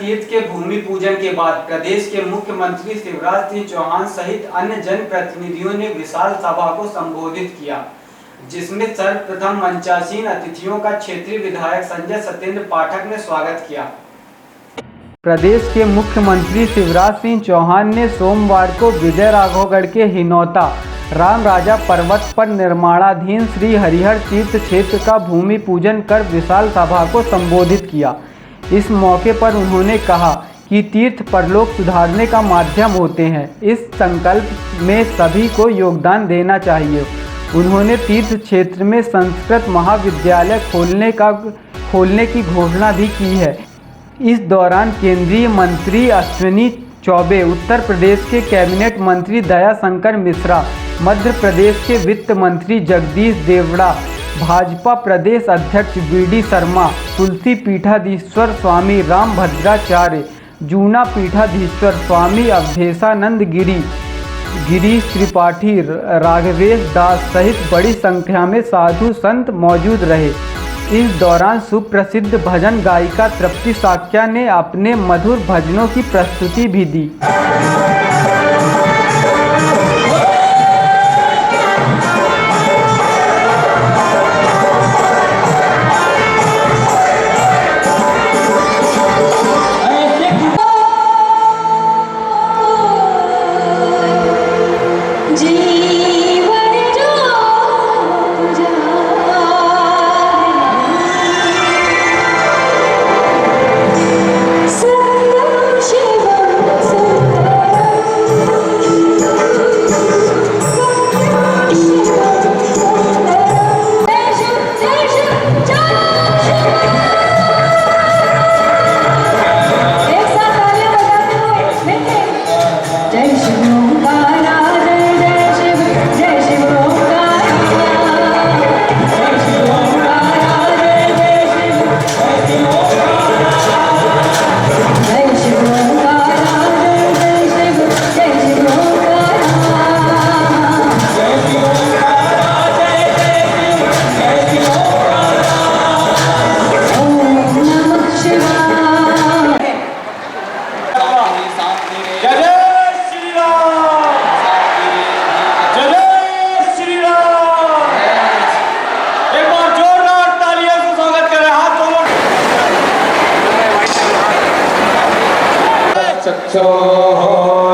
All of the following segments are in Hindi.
तीर्थ के भूमि पूजन के बाद प्रदेश के मुख्यमंत्री शिवराज सिंह चौहान सहित अन्य जनप्रतिनिधियों ने विशाल सभा को संबोधित किया, जिसमें सर्वप्रथम मंचासीन अतिथियों का क्षेत्रीय विधायक संजय सत्येंद्र पाठक ने स्वागत किया। प्रदेश के मुख्यमंत्री शिवराज सिंह चौहान ने सोमवार को विजय राघवगढ़ के हिनौता राम राजा पर्वत पर निर्माणाधीन श्री हरिहर तीर्थ क्षेत्र का भूमि पूजन कर विशाल सभा को संबोधित किया। इस मौके पर उन्होंने कहा कि तीर्थ परलोक सुधारने का माध्यम होते हैं। इस संकल्प में सभी को योगदान देना चाहिए। उन्होंने तीर्थ क्षेत्र में संस्कृत महाविद्यालय खोलने की घोषणा भी की है। इस दौरान केंद्रीय मंत्री अश्विनी चौबे, उत्तर प्रदेश के कैबिनेट मंत्री दयाशंकर मिश्रा, मध्य प्रदेश के वित्त मंत्री जगदीश देवड़ा, भाजपा प्रदेश अध्यक्ष वी.डी. शर्मा, तुलसी पीठाधीश्वर स्वामी रामभद्राचार्य, जूना पीठाधीश्वर स्वामी अवधेशानंद गिरी, गिरीश त्रिपाठी, राघवेश दास सहित बड़ी संख्या में साधु संत मौजूद रहे। इस दौरान सुप्रसिद्ध भजन गायिका तृप्ति साक्या ने अपने मधुर भजनों की प्रस्तुति भी दी।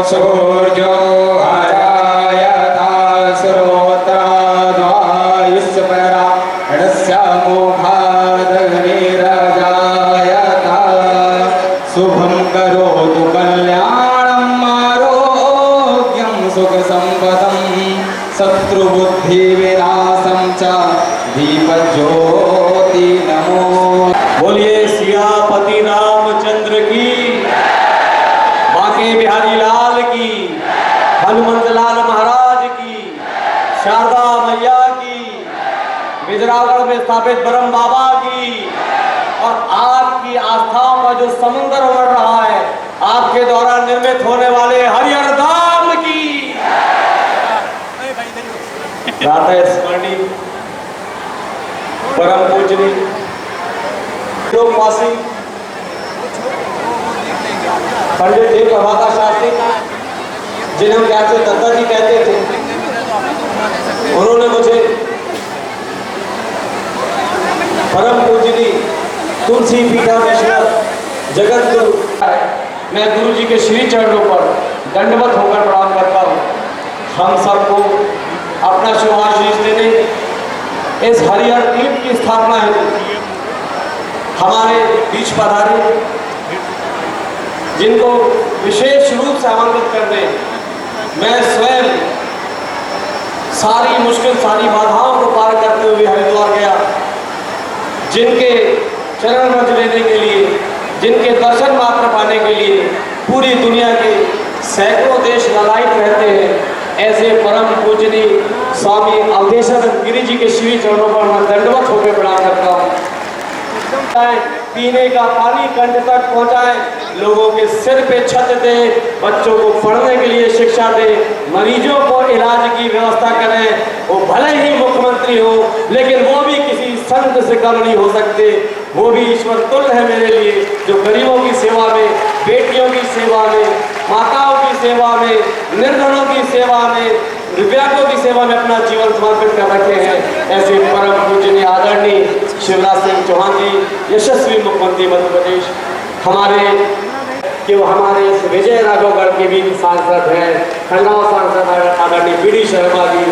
सूर्यो हरायता स्रोत्राद्वायुष्परा ऋष्य मुखादग्निरजायता शुभं करोतु कल्याणम् आरोग्यं सुखसम्पदं शत्रुबुद्धिविनाशं च दीपज्योति नमो। बोलिए सियापति रामचंद्र की, बांके बिहारी लाल की, हनुमंत लाल महाराज की, शारदा मैया की, बिजरावगढ़ में स्थापित ब्रह्म बाबा की, और आपकी आस्थाओं का जो समुद्र उमड़ रहा है आपके द्वारा निर्मित होने वाले हरिहर धाम की। प्रातः स्मरणीय परम पूजनीय लोकवासी पंडित देव प्रभाकर शास्त्री, जिन्हें हम प्यार से दत्ता जी कहते थे, उन्होंने मुझे परम पूजनीय तुलसी पीठाधीश्वर जगत गुरु, मैं गुरु जी के श्री चरणों पर दंडवत होकर प्रणाम करता हूँ। हम सबको अपना शुभाशीष देने इस हरिहर तीर्थ की स्थापना है हमारे बीच पधारे, जिनको विशेष रूप से आमंत्रित करने मैं स्वयं सारी मुश्किल सारी बाधाओं को पार करते हुए हरिद्वार गया, जिनके चरण रज लेने के लिए, जिनके दर्शन मात्र पाने के लिए पूरी दुनिया के सैकड़ों देश ललायित रहते हैं, ऐसे परम पूजनीय स्वामी अवधेशानंद गिरी जी के श्री चरणों पर मैं दंडवत होकर प्रणाम करता हूँ। पीने का पानी कंठ तक पहुँचाएं, लोगों के सिर पे छत दे, बच्चों को पढ़ने के लिए शिक्षा दे, मरीजों को इलाज की व्यवस्था करें। वो भले ही मुख्यमंत्री हो, लेकिन वो भी किसी संत उनसे से कम नहीं हो सकते। वो भी ईश्वर तुल्य है मेरे लिए, जो गरीबों की सेवा में, बेटियों की सेवा में, माताओं की सेवा में, निर्धनों की सेवा में, दिव्यांगों की सेवा में अपना जीवन समर्पित कर रखे हैं। ऐसे परम पूजनीय आदरणीय शिवराज सिंह चौहान जी, यशस्वी मुख्यमंत्री मध्य प्रदेश, हमारे इस विजय राघवगढ़ के भी सांसद हैं, खंडावा सांसद आदरणीय BD शर्मा जी,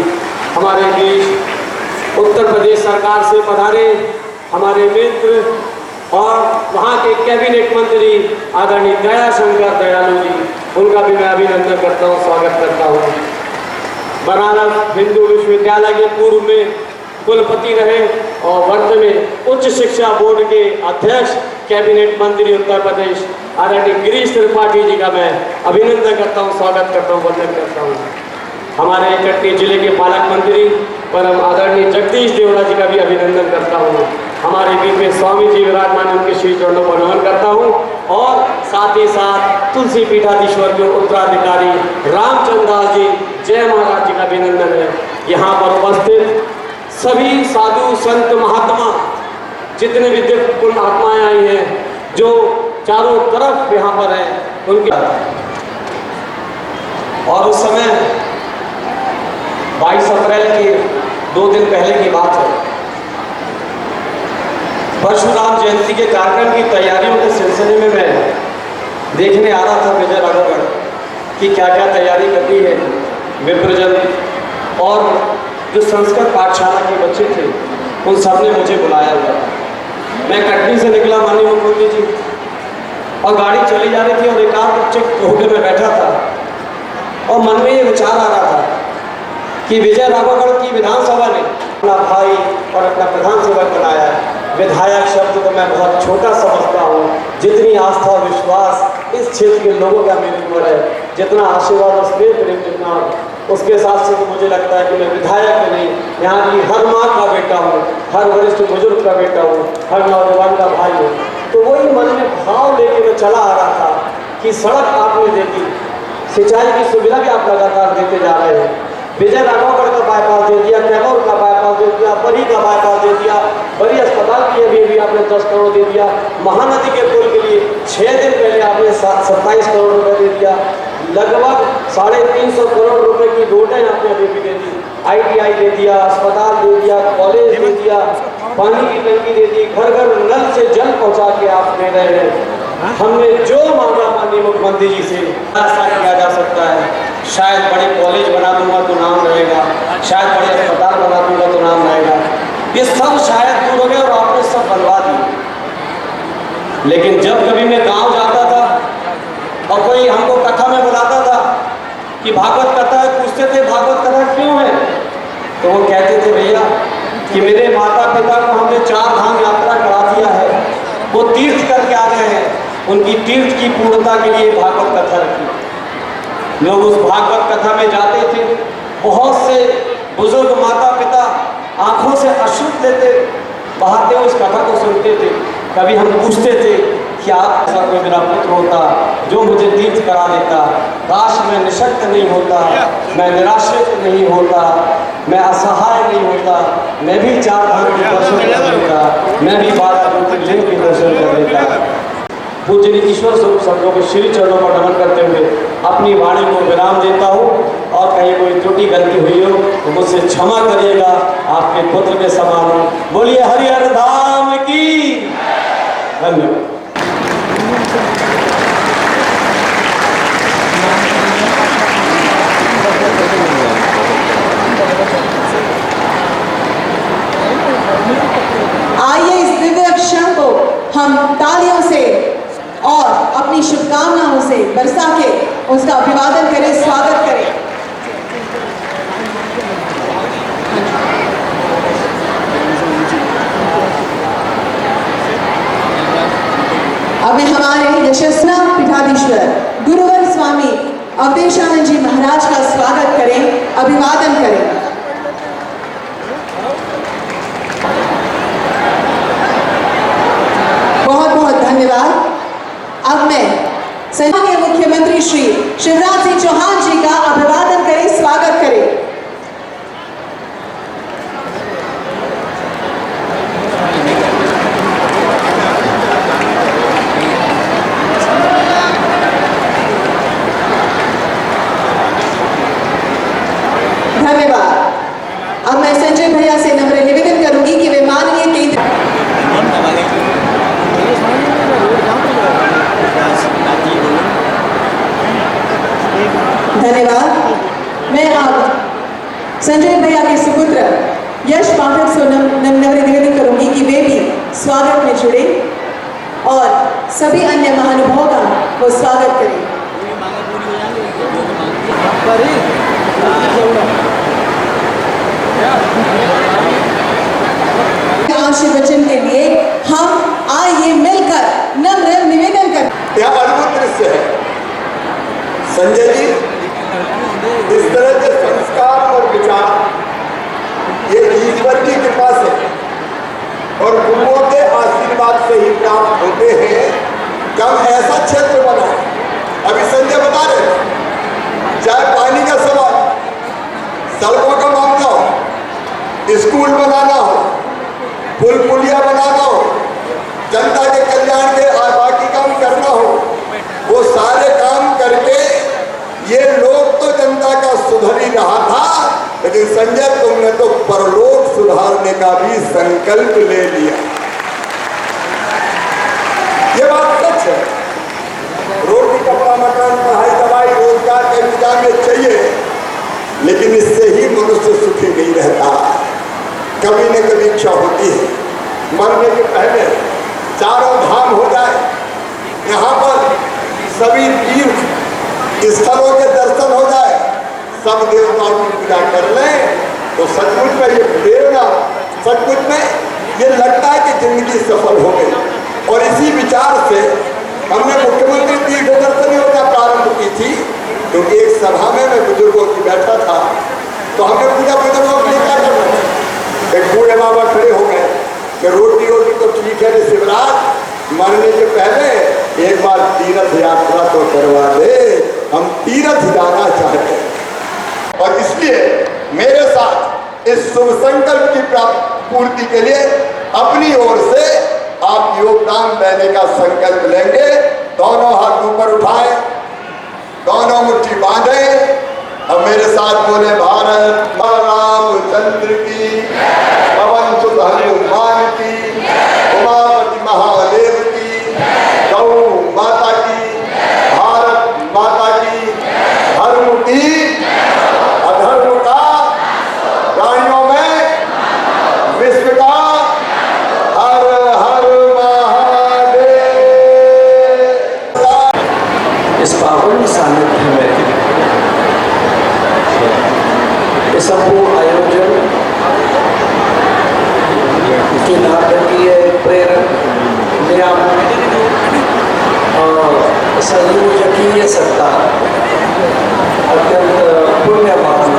हमारे बीच उत्तर प्रदेश सरकार से पधारे हमारे मित्र और वहाँ के कैबिनेट मंत्री आदरणीय दयाशंकर दयालु जी, उनका भी मैं अभिनंदन करता हूँ, स्वागत करता हूँ। बनारस हिंदू विश्वविद्यालय के पूर्व में कुलपति रहे और वर्तमान में उच्च शिक्षा बोर्ड के अध्यक्ष कैबिनेट मंत्री उत्तर प्रदेश आदरणीय गिरीश त्रिपाठी जी का मैं अभिनंदन करता हूँ, स्वागत करता हूँ, वंदन करता हूँ। हमारे कटनी जिले के पालक मंत्री परम आदरणीय जगदीश देवड़ा जी का भी अभिनंदन करता हूँ। हमारे बीच में स्वामी जी विराजमान, उनके श्री चरणों पर नमन करता हूँ। और साथ ही साथ तुलसी पीठाधीश्वर के उत्तराधिकारी रामचंद्र दास जी, जय महाराज जी का अभिनंदन है। यहाँ पर उपस्थित सभी साधु संत महात्मा, जितने भी दिव्य पुण्य आत्माएं आई हैं, जो चारों तरफ यहाँ पर हैं, उनके और उस समय 22 अप्रैल के 2 दिन पहले की बात है, परशुराम जयंती के कार्यक्रम की तैयारियों के सिलसिले में मैं देखने आ रहा था विजय राघवगढ़ कि क्या क्या तैयारी करनी है विप्रजन। और जो संस्कृत पाठशाला के बच्चे थे उन सब ने मुझे बुलाया हुआ। मैं कटनी से निकला माननीय मुख्यमंत्री जी, और गाड़ी चली जा रही थी और एक आध बच्चे होकर मैं बैठा था और मन में ये विचार आ रहा था कि विजय राघवगढ़ की विधानसभा ने अपना भाई और अपना प्रधान सेवक बनाया है। विधायक शब्द को मैं बहुत छोटा समझता हूँ। जितनी आस्था और विश्वास इस क्षेत्र के लोगों का मेरे ऊपर है, जितना आशीर्वाद और स्नेह प्रेम जितना, उसके हिसाब से तो मुझे लगता है कि मैं विधायक नहीं, यहाँ की हर माँ का बेटा हूँ, हर वरिष्ठ बुजुर्ग का बेटा हूँ, हर नौजवान का भाई हूँ। तो वही मन में भाव लेके मैं चला आ रहा था कि सड़क आपने दे दी, सिंचाई की सुविधा भी आप लगातार देते जा रहे हैं। विजय राघवगढ़ का बाईपास दे दिया, कैमूर का बाईपास दे दिया, बरी का बाईपास दे दिया, बरी अस्पताल के लिए भी आपने 10 करोड़ दे दिया, महानदी के पुल के लिए 6 दिन पहले आपने 27 करोड़ रुपए दे दिया, लगभग 350 करोड़ रुपए की रोडें आपने अभी भी दे दी, ITI दे दिया, अस्पताल दे दिया, कॉलेज दे दिया, पानी की टंकी दे दी, घर घर नल से जल पहुँचा के आप दे रहे हैं। हमने जो मांगा माननीय मुख्यमंत्री जी से ऐसा किया जा सकता है। शायद बड़े कॉलेज बना दूंगा तो नाम रहेगा, शायद बड़े अस्पताल बना दूंगा तो नाम रहेगा, ये सब शायद दूर हो गए और आपने सब बनवा दिए। लेकिन जब कभी मैं गांव जाता था और कोई हमको कथा में बुलाता था कि भागवत कथा है, पूछते थे भागवत कथा क्यों है, तो वो कहते थे भैया कि मेरे माता पिता को हमने 4 धाम यात्रा करा दिया है, वो तीर्थ करके आ गए हैं, उनकी तीर्थ की पूर्णता के लिए भागवत कथा रखी। लोग उस भागवत कथा में जाते थे, बहुत से बुजुर्ग माता पिता आंखों से अश्रु लेते बहाते उस कथा को सुनते थे। कभी हम पूछते थे कि आप ऐसा कोई मेरा पुत्र होता जो मुझे तीर्थ करा देता, काश मैं निशक्त नहीं होता, मैं निराश्रित नहीं होता, मैं असहाय नहीं होता, मैं भी 4 धाम के दर्शन कर लेता, मैं भी 12 ज्योतिर्लिंग के दर्शन कर लेता। पूजनीय ईश्वर स्वरूप सबको के श्री चरणों पर नमन करते हुए अपनी वाणी को विराम देता हूँ, और कहीं कोई त्रुटि गलती हुई हो तो मुझसे क्षमा करिएगा, आपके पुत्र के समान हूँ। बोलिए हरिहर धाम की। धन्यवाद। आइए इस दिव्य क्षण को हम तालियों से और अपनी शुभकामनाओं से बरसा के उसका अभिवादन करें, स्वागत करें। अभी हमारे यशस्वी पीठाधीश्वर गुरुवर स्वामी अवधेशानंद जी महाराज का स्वागत करें, अभिवादन करें। बहुत बहुत धन्यवाद। अब मैं सम्माननीय मुख्यमंत्री श्री शिवराज सिंह चौहान जी का अभिवादन करें, स्वागत करें। धन्यवाद। अब मैं संजय भैया से नम्र निवेदन करूंगी कि वे माननीय केंद्र धन्यवाद। मैं अब संजय भैया के सुपुत्र यश पाठक से नम्र निवेदन करूंगी कि वे भी स्वागत में जुड़े और सभी अन्य महानुभावों का वो स्वागत करें। आशीर्वचन के लिए हम आइए मिलकर नम्र निवेदन करें। यह अद्भुत दृश्य है संजय जी, इस तरह के संस्कार और विचार ये ईश्वर की कृपा से और गुरुओं के आशीर्वाद से ही प्राप्त होते हैं। कब ऐसा क्षेत्र बना है, अभी संजय बता रहे थे, चाहे पानी का सवाल, सड़कों का मामला हो, स्कूल बनाना हो, पुल पुलिया बनाना हो, जनता के कल्याण के बाकी काम करना हो, वो सारे काम करके ये लोग तो जनता का सुधर ही रहा था, लेकिन संजय तुमने तो परलोक सुधारने का भी संकल्प ले लिया। ये बात सच है। रोटी कपड़ा मकान पढ़ाई दवाई रोजगार का इंतजाम में चाहिए, लेकिन इससे ही मनुष्य सुखी नहीं रहता। कभी न कभी इच्छा होती है मरने के पहले चारों धाम हो जाए, यहाँ पर सभी तीर्थ स्थलों के दर्शन हो जाए, सब देवताओं की पूजा कर लें, तो सचमुच में ये प्रेरणा, सचमुच में ये लगता है कि जिंदगी सफल हो गई। और इसी विचार से हमने मुख्यमंत्री तीर्थ दर्शन योजना प्रारंभ की थी, क्योंकि एक सभा में मैं बुजुर्गों की बैठा था, तो हमने पूजा बुजुर्गों के लिए क्या करना है, एक बूढ़े बाबा खड़े हो गए कि रोटी रोटी तो ठीक है, शिवराज मरने के पहले एक बार तीर्थ यात्रा तो करवा दे, हम तीर्थ जाना चाहते हैं। और इसलिए मेरे साथ इस शुभ संकल्प की पूर्ति के लिए अपनी ओर से आप योगदान देने का संकल्प लेंगे। दोनों हाथ ऊपर उठाएं, दोनों मुट्ठी बांधे और मेरे साथ बोले, भारत मां रामचंद्र की, पवन सुत हनुमान की, उमापति महादेव की, गौ माता की, भारत माता की, धर्म की, अधर्म का, प्राणियों में विश्व का, हर हर महादेव। इस पावन सानिध्य में इस संपूर्ण आयोजन के नाटकीय प्रेरक नियामक और संयोजकीय सत्ता अत्यंत पुण्यवान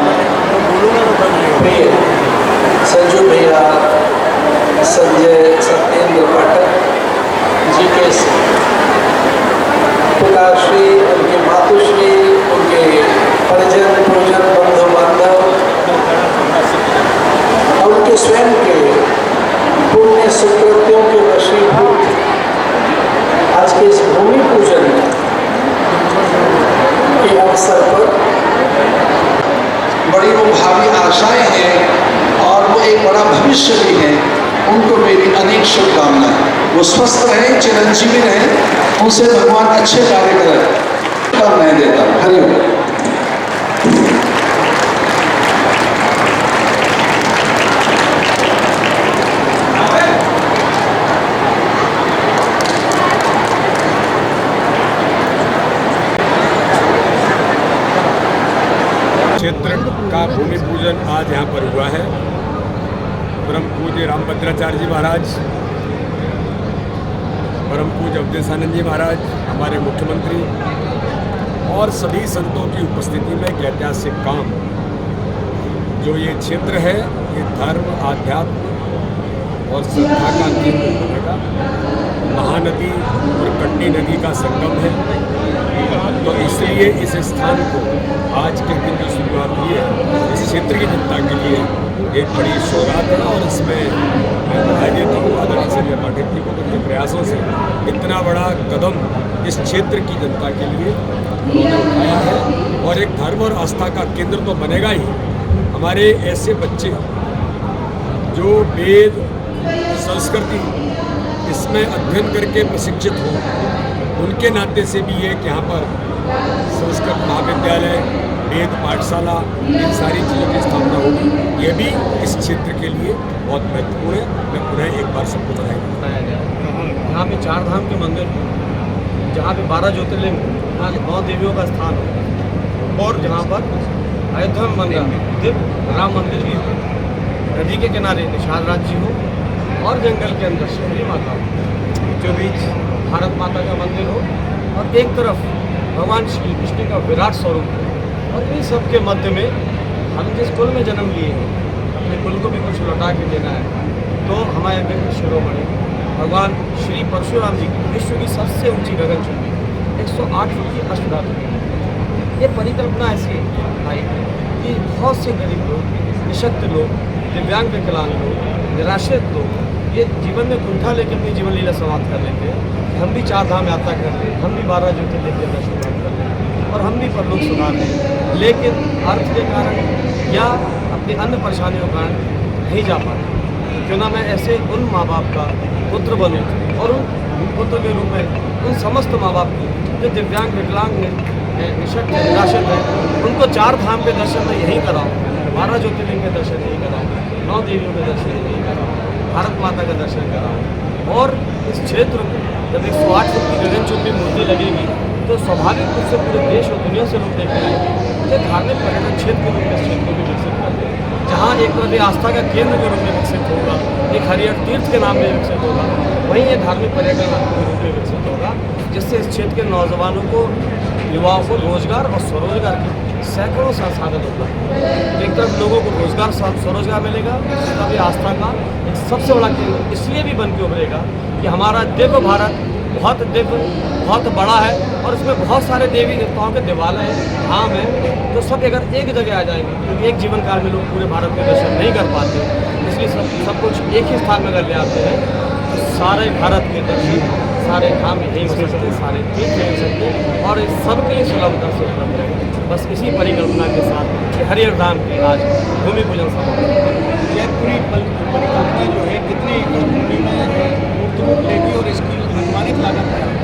प्रिय संजू भैया संजय सत्येंद्र पाठक जी के पिताश्री, उनके मातुश्री, उनके परिजन पूजन बंधु बांधव और उनके स्वयं के पुण्य सुकृत्यों के वशीभूत आज के इस भूमि पूजन के अवसर पर बड़ी वो भावी आशाएं हैं और वो एक बड़ा भविष्य भी है। उनको मेरी अनेक शुभकामनाएं। वो स्वस्थ रहें, चिरंजीवी रहें, उनसे भगवान अच्छे कार्य करें, कामनाएं देता हूँ। हरिओम। क्षेत्र का भूमि पूजन आज यहाँ पर हुआ है। परम पूज्य रामभद्राचार्य जी महाराज, परम पूज्य अवधेशानंद जी महाराज, हमारे मुख्यमंत्री और सभी संतों की उपस्थिति में एक ऐतिहासिक काम, जो ये क्षेत्र है, ये धर्म, आध्यात्म और श्रद्धा का केंद्र बनेगा। महानदी और कटनी नदी का संगम है, तो इसलिए इस स्थान को आज के दिन जो शुरुआत हुई है, इस क्षेत्र की जनता के लिए एक बड़ी सौगात है। और इसमें मैं बधाई देता हूँ आदरणीय संजय पाठक जी को, उनके प्रयासों से इतना बड़ा कदम इस क्षेत्र की जनता के लिए उन्होंने उठाया है। और एक धर्म और आस्था का केंद्र तो बनेगा ही, हमारे ऐसे बच्चे जो वेद संस्कृति इसमें अध्ययन करके प्रशिक्षित हो, उनके नाते से भी है कि यहाँ पर संस्कृत महाविद्यालय, वेद पाठशाला, इन सारी चीज़ों की स्थापना होगी। ये भी इस क्षेत्र के लिए बहुत महत्वपूर्ण है। मैं पुनः एक बार सबको बधाई बताया गया। यहाँ पे 4 धाम के मंदिर हैं, जहाँ पे 12 ज्योतिर्लिंग, यहाँ 9 देवियों का स्थान हो, और जहाँ पर अयोध्या में बन रहा दिव्य राम मंदिर भी हो, नदी के किनारे निषाद राज जी हो, और जंगल के अंदर शबरी माता जो बीच भारत माता का मंदिर हो, और एक तरफ भगवान श्री कृष्ण का विराट स्वरूप हो। और इन सब के मध्य में हम जिस कुल में जन्म लिए हैं, अपने कुल को भी कुछ लौटा के देना है, तो हमारे विघ्न शिरोमणि भगवान श्री परशुराम जी की विश्व की सबसे ऊंची गगनचुंबी 108 फुट की अष्टधातु की ये परिकल्पना ऐसी आई कि बहुत से गरीब लोग, निशक्त लोग, दिव्यांग विकलांग लोग, निराश्रित लोग ये जीवन में कुंठा लेकर अपनी जीवन लीला समाप्त कर लेते हैं। हम भी 4 धाम यात्रा कर रहे हैं, हम भी 12 ज्योतिर्लिंग के दर्शन कर रहे हैं, और हम भी परलोक सुधार रहे हैं, लेकिन अर्थ के कारण या अपनी अन्य परेशानियों के कारण नहीं जा पाते। क्यों ना मैं ऐसे उन माँ बाप का पुत्र बनूं, और उन पुत्र के रूप में उन समस्त माँ बाप को जो दिव्यांग विकलांग हैं, निशक्त निराश्रित हैं, उनको 4 धाम के दर्शन मैं यहीं कराऊँ, 12 ज्योतिर्लिंग के दर्शन यहीं कराऊँ, 9 देवियों के दर्शन यहीं कराऊँ, भारत माता का दर्शन कराऊँ। और इस क्षेत्र में जब 108 फुट की गगनचुंबी मूर्ति लगेगी तो स्वाभाविक रूप से पूरे देश और दुनिया से लोग देखने आएंगे। मुझे धार्मिक पर्यटन क्षेत्र के रूप में इस क्षेत्र को भी विकसित करते हैं, जहाँ एक तरह आस्था का केंद्र के रूप में विकसित होगा, एक हरिहर तीर्थ के नाम में विकसित होगा, वहीं ये धार्मिक पर्यटन के रूप में विकसित होगा, जिससे इस क्षेत्र के नौजवानों को, युवाओं को रोजगार और स्वरोजगार की सैकड़ों संसाधन होगा। एक तरफ लोगों को रोजगार स्वरोजगार मिलेगा, इसका भी आस्था का एक सबसे बड़ा केंद्र इसलिए भी बन के उभरेगा कि हमारा दिव्य भारत बहुत दिव्य, बहुत बड़ा है, और इसमें बहुत सारे देवी देवताओं के देवालय हैं, धाम हैं, तो सब अगर एक जगह आ जाएंगे, क्योंकि एक जीवन काल में लोग पूरे भारत के दर्शन नहीं कर पाते, इसलिए सब कुछ एक ही स्थान में अगर ले आते हैं तो सारे भारत के दर्शन, सारे धाम यहीं हो सकते हैं, सारे तीर्थ यहीं हो सकते हैं, और इस सबके लिए सुलभता से उपलब्ध है। बस इसी परिकल्पना के साथ कि हरिहर धाम की आज भूमि पूजन समारोह यह पूरी परिकल्पना जो है कितनी एकड़ भूमि में मूर्ति लेगी और इसकी अनुमानित लागत क्या है?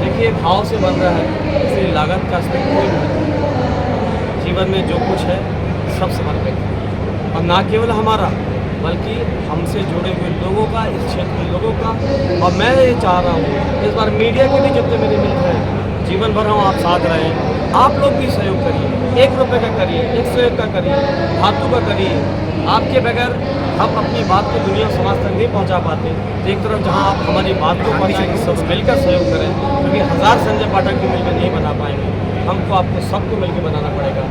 देखिए, भाव से बन रहा है, इसलिए लागत का इसमें कोई महत्व नहीं। जीवन में जो कुछ है सब समर्पित है, और ना केवल हमारा बल्कि हमसे जुड़े हुए लोगों का, इस क्षेत्र के लोगों का। और मैं ये चाह रहा हूँ इस बार मीडिया के भी जितने मेरे मित्र हैं, जीवन भर हम आप साथ रहें, आप लोग भी सहयोग करिए, 1 रुपये का करिए, 101 का करिए, धातु का करिए। आपके बगैर हम अपनी बात को दुनिया समाज तक नहीं पहुंचा पाते। तो एक तरफ जहां आप हमारी बात को पहुंचाएंगे, सब मिलकर सहयोग करें, क्योंकि 1000 संजय पाठक भी मिलकर नहीं बना पाएंगे, हमको आपको सबको मिलकर बनाना पड़ेगा।